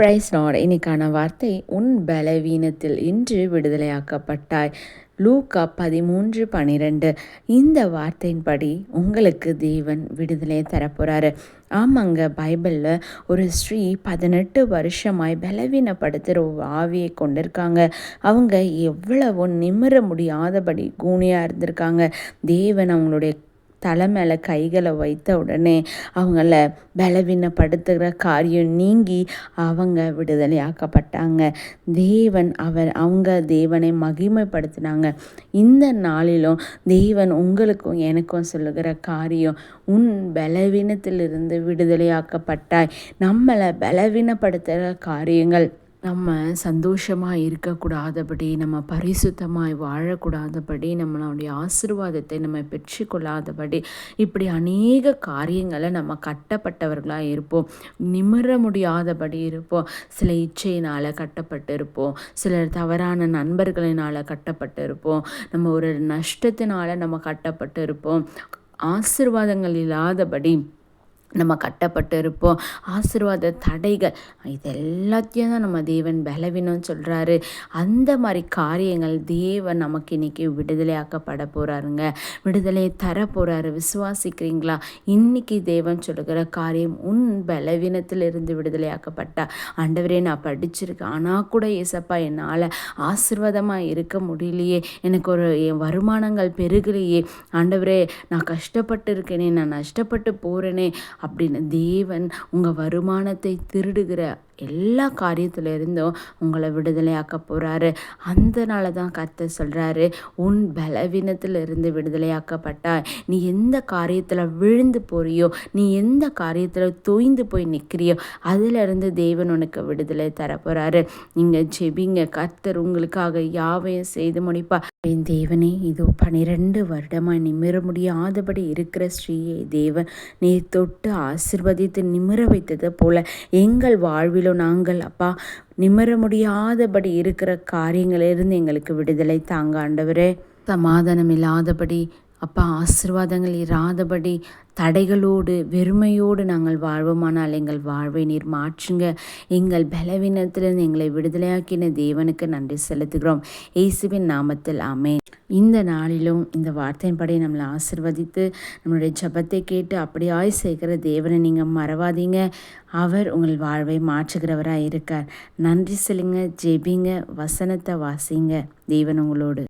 Price Lord. இன்னைக்கான வார்த்தை, உன் பலவீனத்தில் இன்று விடுதலையாக்கப்பட்டாய். லூக்கா 13:12. இந்த வார்த்தையின்படி உங்களுக்கு தேவன் விடுதலையை தரப்போகிறாரு. ஆமாங்க, பைபிளில் ஒரு ஸ்ரீ 18 வருஷமாய் பலவீனப்படுத்துகிற ஒரு ஆவியை கொண்டிருக்காங்க. அவங்க எவ்வளவோ நிமிர முடியாதபடி கூனியாக இருந்திருக்காங்க. தேவன் அவங்களுடைய தலை மேலே கைகளை வைத்த உடனே அவங்கள பலவீனப்படுத்துகிற காரியம் நீங்கி அவங்க விடுதலையாக்கப்பட்டாங்க. அவங்க தேவனை மகிமைப்படுத்தினாங்க. இந்த நாளிலும் தேவன் உங்களுக்கும் எனக்கும் சொல்லுகிற காரியம், உன் பலவீனத்திலிருந்து விடுதலையாக்கப்பட்டாய். நம்மளை பலவீனப்படுத்துகிற காரியங்கள், நம்ம சந்தோஷமாக இருக்கக்கூடாதபடி, நம்ம பரிசுத்தமாய் வாழக்கூடாதபடி, நம்மளுடைய ஆசீர்வாதத்தை நம்ம பெற்றுக்கொள்ளாதபடி, இப்படி அநேக காரியங்களை நம்ம கட்டப்பட்டவர்களாக இருப்போம். நிமிர முடியாதபடி இருப்போம். சில இச்சையினால் கட்டப்பட்டு இருப்போம். சிலர் தவறான நண்பர்களினால் கட்டப்பட்டு இருப்போம். நம்ம ஒரு நஷ்டத்தினால் நம்ம கட்டப்பட்டு இருப்போம். ஆசீர்வாதங்கள் இல்லாதபடி நம்ம கட்டப்பட்டு இருப்போம். ஆசீர்வாத தடைகள், இது எல்லாத்தையும் தான் நம்ம தேவன் பலவீனம்னு சொல்கிறாரு. அந்த மாதிரி காரியங்கள் தேவன் நமக்கு இன்றைக்கி விடுதலையாக்கப்பட போகிறாருங்க. விடுதலையை தர போகிறாரு. விசுவாசிக்கிறீங்களா? இன்றைக்கி தேவன் சொல்லுகிற காரியம், உன் பலவீனத்திலிருந்து விடுதலையாக்கப்பட்டா. ஆண்டவரே, நான் படிச்சிருக்கேன், ஆனால் கூட ஏசப்பா என்னால் ஆசீர்வாதமாக இருக்க முடியலையே, எனக்கு என் வருமானங்கள் பெருகலையே, ஆண்டவரே நான் கஷ்டப்பட்டு இருக்கேனே, நான் நஷ்டப்பட்டு போகிறேனே அப்படின்னு தேவன் உங்கள் வருமானத்தை திருடுகிற எல்லா காரியத்திலிருந்தும் உங்களை விடுதலையாக்க போகிறாரு. அதனால தான் கர்த்தர் சொல்கிறாரு, உன் பலவீனத்திலிருந்து விடுதலையாக்கப்பட்டாய். நீ எந்த காரியத்தில் விழுந்து போறியோ, நீ எந்த காரியத்தில் தொய்ந்து போய் நிற்கிறியோ, அதிலிருந்து தேவன் உனக்கு விடுதலை தரப்போகிறாரு. நீங்கள் ஜெபிங்க, கர்த்தர் உங்களுக்காக யாவையும் செய்து முடிப்பா. என் தேவனே, இதோ 12 வருடமாய் நிமிர முடியாதபடி இருக்கிற ஸ்ரீயை தேவன் நீர் தொட்டு ஆசீர்வதித்து நிமிர வைத்தது போல எங்கள் வாழ்விலும் நாங்கள் அப்பா நிமிர முடியாதபடி இருக்கிற காரியங்களிலிருந்து எங்களுக்கு விடுதலை தாங்க ஆண்டவரே. சமாதானம் இல்லாதபடி அப்பா, ஆசீர்வாதங்கள் இராதபடி, தடைகளோடு வெறுமையோடு நாங்கள் வாழ்வோமானால் எங்கள் வாழ்வை நீர் மாற்றுங்க. எங்கள் பலவீனத்திலிருந்து எங்களை விடுதலையாக்கின தேவனுக்கு நன்றி செலுத்துகிறோம். இயேசுவின் நாமத்தில் ஆமென். இந்த நாளிலும் இந்த வார்த்தையின்படி நம்மளை ஆசீர்வதித்து நம்மளுடைய ஜெபத்தை கேட்டு அப்படியாய் செய்கிற தேவனை நீங்கள் மறவாதீங்க. அவர் உங்கள் வாழ்வை மாற்றுகிறவராக இருக்கார். நன்றி சொல்லுங்க, ஜெபிங்க, வசனத்தை வாசிங்க. தேவன் உங்களோடு.